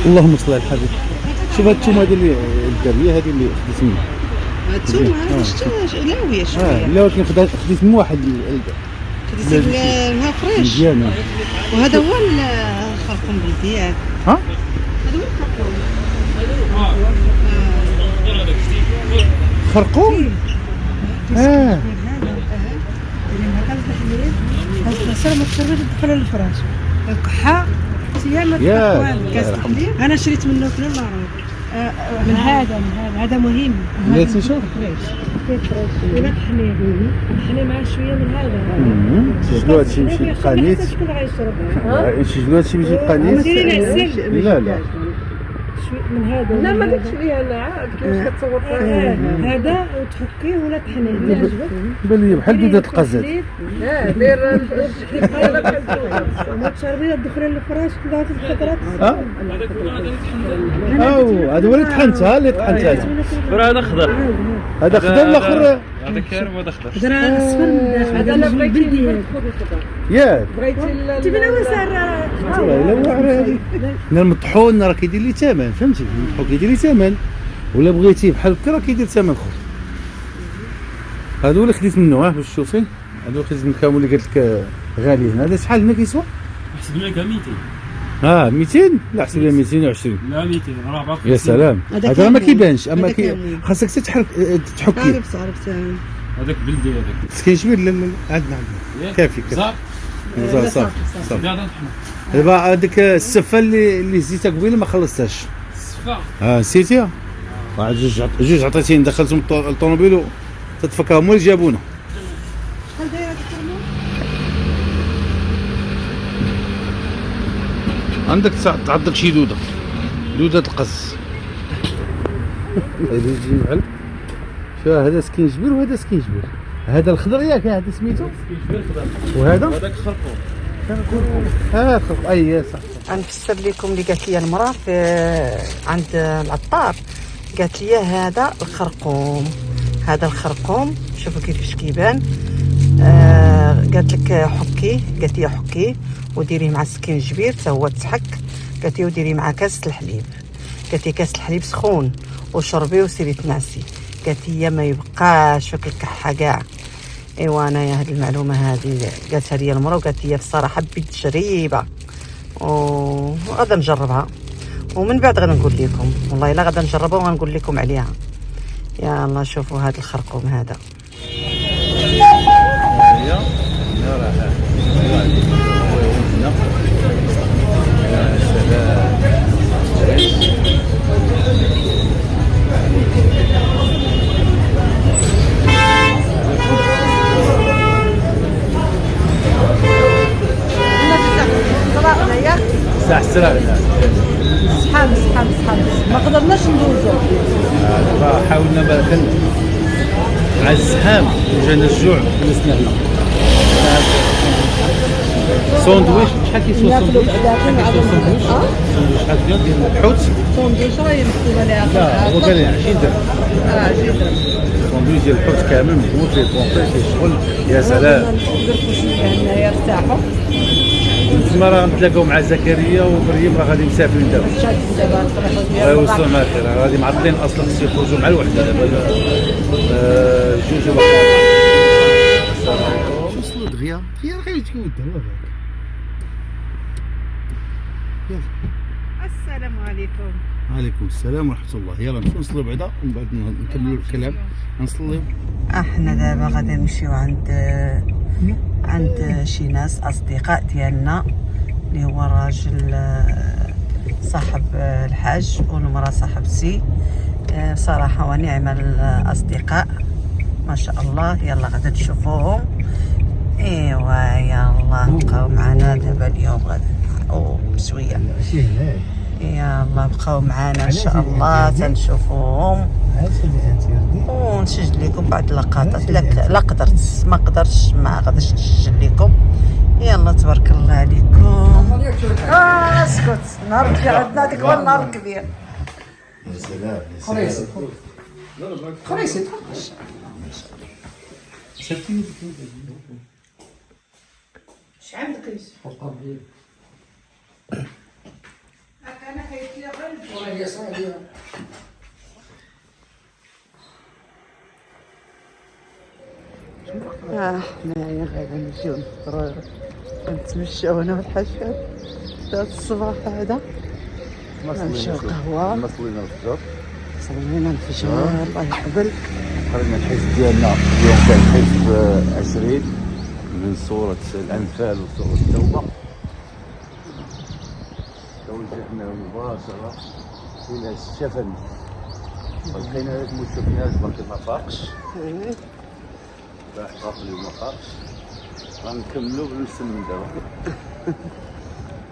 اللهم صل على الحبيب. شوف هاد الثومه هذه اللي الدريه هذه اللي خديت منها. الثومه هذا شتا لاويه شويه. لا ولكن خديت من واحد خديت منها فريش مزيان. وهذا هو الخرقوم بلديات. ها هذا هو خرقوم. هذا العسل ما تشربش تدخل للفراش. الكحه صيامه كاس الحليب انا شريت منه في المعروض. من هذا مهم. لا تنشوف ولا طحنيه مع شويه من هذا. شنو هادشي يمشي قانيت. شكون غيشرب؟ شنو هادشي يمشي قانيت. لا لا من هذا لا ما داكش ليا انا عاد كيفاش كتصور هذا وتحكيه ولا طحنيه يعجبك. بان لي بحال دودة القزاز. دير ما تشربي تدخلي للفراش كذا الخضرات. او هذا هو اللي طحنتها هذا خضر. هذا خضر الاخر هذا كارم وهذا خضر. هذا اصفر من داخل. هذا انا بغيتي ياك بغيتي تبينا وسار. لا واعره هذه. انا المطحون راه كيدير لي ثمن فهمتي. المطحون كيدير لي ثمن ولا بغيتيه بحال هكا راه كيدير ثمن خويا. هذا هو اللي خديت منه باش تشوفي. هذا هو خديت من كامل اللي قالت لك غالي هنا. هذا شحال هنا كيسوى؟ حسب لك 200. 200 لا حسب لي 220. لا 200 راه باقي. يا سلام هذا ما كيبانش اما خاصك تحكي. عرفت هذاك بلدي هذاك. سكينجبير لا عندنا كافي صافي صافي. دابا هذيك السفه اللي هزيتها قبيله ما خلصتهاش. السفا نسيتيها. واحد جوج عطيتيني دخلتهم الطوموبيل تتفكها هما اللي جابونا. شحال دايره الكرمون؟ عندك تعضك شي دوده القز. هذا يجي معل. شوف هذا سكينجبير وهذا سكينجبير. هذا الخضر ياك هذا سميتو وهذا هذاك خرقوم. خرقوم اي صح. غنفسر لكم اللي قالت لي المراه في عند العطار. قالت لي هذا الخرقوم. هذا الخرقوم شوفوا كيفاش كيبان. قالت لك حكي. قالت لي حكي وديريه مع السكينجبير حتى هو تحك. قالت لي وديريه مع كاس الحليب. قالت لي كاس الحليب سخون وشربيه وسيري تنعسي. قالت لي ما يبقاش فيك الكحه كاع. ايوا انايا هذه المعلومه هذه قالتها لي المراه وقالت لي بصراحه بالتجريبه وغادا نجربها ومن بعد غادي نقول لكم. والله الا غادا نجربها وغنقول لكم عليها. يا الله شوفوا هذا الخرقوم هذا. صحاب ما قدرناش ندوزو. دابا حاولنا باكل مع الزحام وجانا الجوع جلسنا هنا. ساندويش شحال كيسوى ساندويش؟ ساندويش شحال ديال الحوت؟ ساندويش راه مكتوبه عليها. لا هو قال لي 20 درهم. 20 درهم. ساندويش ديال الحوت كامل مدهون فيه بونطي فيه شغل. يا سلام. نقدروا شويه هنايا يرتاحوا. تما راه غنتلاقاو مع زكريا ومريم راه غادي مسافرين دابا. الله يوصلهم على خير. غادي معطلين اصلا خصو يخرجوا مع الوحده دابا. جوج وصلوا دغيا راه غيجيو قدام. السلام عليكم. وعليكم السلام ورحمه الله. يلا نمشيو نصليو بعدا ومن بعد نكملوا الكلام. نصليو. احنا دابا غادي نمشيو عند شي ناس اصدقاء ديالنا اللي هو راجل صاحب الحاج والمراه صاحبتي. صراحه ونعم الاصدقاء ما شاء الله. يلا غادي تشوفوهم. ايوا يلا بقاو معنا دابا اليوم غادي بشويه. يلا بقاو معنا ان شاء الله تنشوفوهم ونسجل لكم بعض اللقطات. لا قدرت ما قدرتش ما غاديش نسجل لكم. يلا تبارك الله عليكم. اسكت نهار عندنا هذاك هو النهار الكبير. يا سلام خريسي شحال عندك حنايا غادي نمشيو نفطرو نتمشاو انا والحشاد في هاد الصباح هذا. نمشيو قهوة مصلينا الفطور، صلينا الفجر الله يقبل. قرينا الحزب ديالنا اليوم كان حزب 20 من سورة الأنفال وسورة التوبة. توجهنا مباشرة إلى الشفن، لقينا هذاك ما شفناش باقي ما فاقش، باقي ما فاقش، غنكملو بالسمن دابا.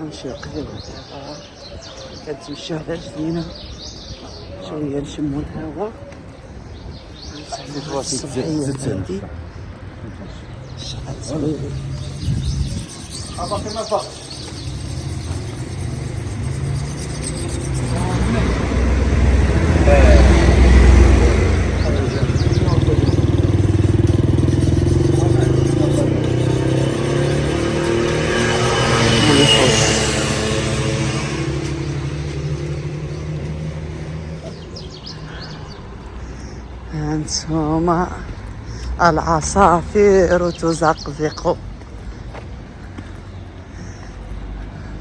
نمشيو قهوة دابا كنتمشاو على رجلينا شوية نشمو الهوا. الصباحية هادي شحال صغير باقي ما فاقش. هانتوما العصافير تزقزق.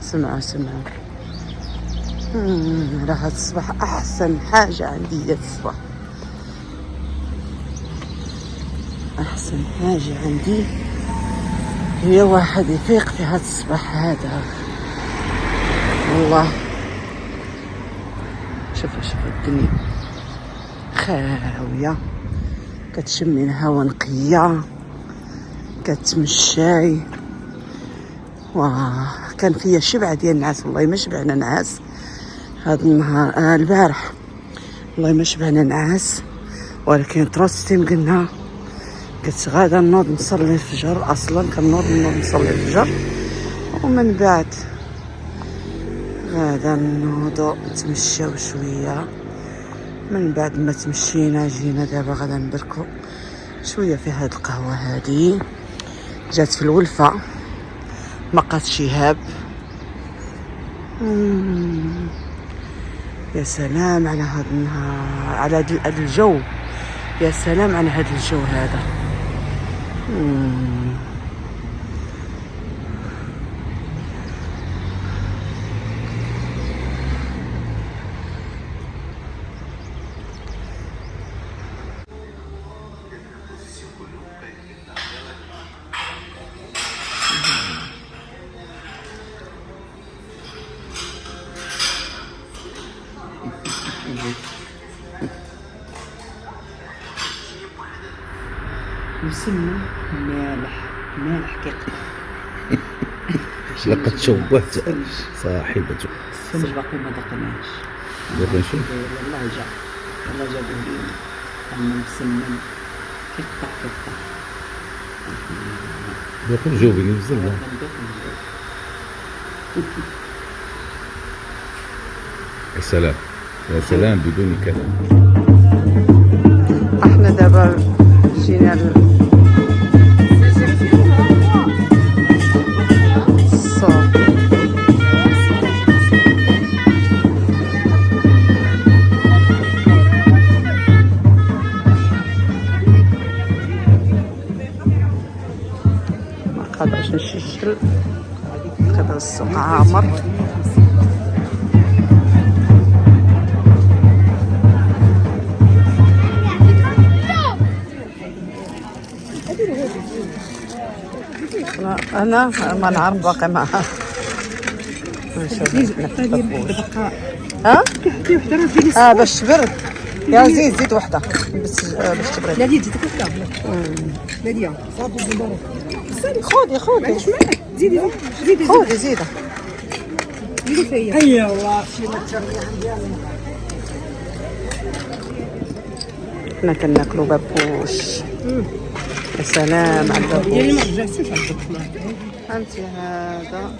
سمعوا راه هاد الصباح احسن حاجة عندي. هاد الصباح احسن حاجة عندي هي واحد يفيق في هاد الصباح هذا. والله شوفوا الدنيا خاوية، كتشمي الهوا نقية، كتمشاي. كان فيا شبعة ديال النعاس، والله ما شبعنا نعاس هاد النهار. البارح والله ما شبعنا نعاس، ولكن تروستين قلت غادا نوض نصلي الفجر. اصلا كنوض نصلي الفجر، ومن بعد غادا نوضو نتمشاو شويه. من بعد ما تمشينا جينا دابا غادا نبركو شويه في هاد القهوه هادي. جات في الولفه مقات شهاب. يا سلام على هاد النهار، على هاد الجو، يا سلام على هاد الجو هذا. مسمى مالح كيقطع. لقد شوهت صاحبته. السمج باقي ما دقناش. دابا نشوف. والله جابوه لينا أما مسمن كيقطع. باقي مجاوبين بزاف. يا سلام يا سلام بدون كلام. احنا دابا جينا السوق. ما قادرش نشجل، قادر السوق عامر. انا ما نعرف باقي معها. ها باش تبرد. يا زيد وحده باش تبرد. لا زيد وحده. لا ديا خذي زيدي خذي زيده. زيدي فيا. هيا والله حنا كناكلو بابوش. يا سلام على البابوش. فهمتي هذا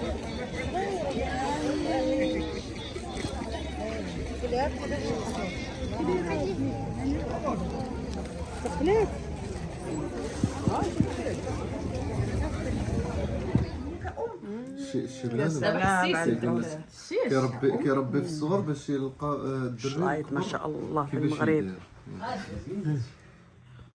الشبلان سلام كيربي في الصغر باش يلقى الدري شلايط ما شاء الله في كيفاش المغرب. يدير.